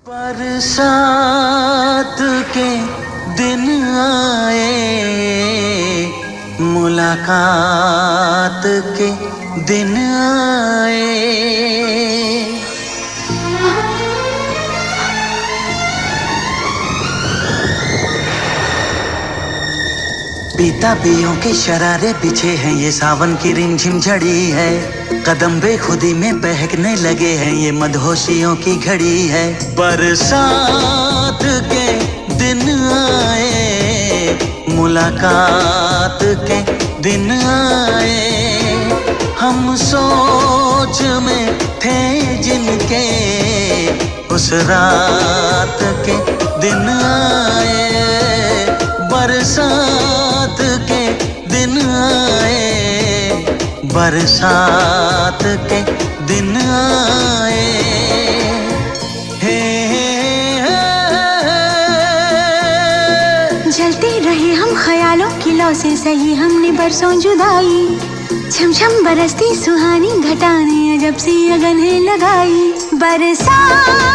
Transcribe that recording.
बरसात के दिन आए, मुलाकात के दिन आए। पीता पियों के शरारे बिछे हैं, ये सावन की रिमझिम झड़ी है। कदम बेखुदी में बहकने लगे हैं, ये मदहोशियों की घड़ी है। बरसात के दिन आए, मुलाकात के दिन आए। हम सोच में थे जिनके, उस रात के दिन आए। बरसात के दिन आए, बरसात के दिन आए। हे जलते रहे हम ख्यालों की लौ से, सही हमने बरसों जुदाई। छमछम बरसती सुहानी घटाने, अजब सी अगन है लगाई। बरसात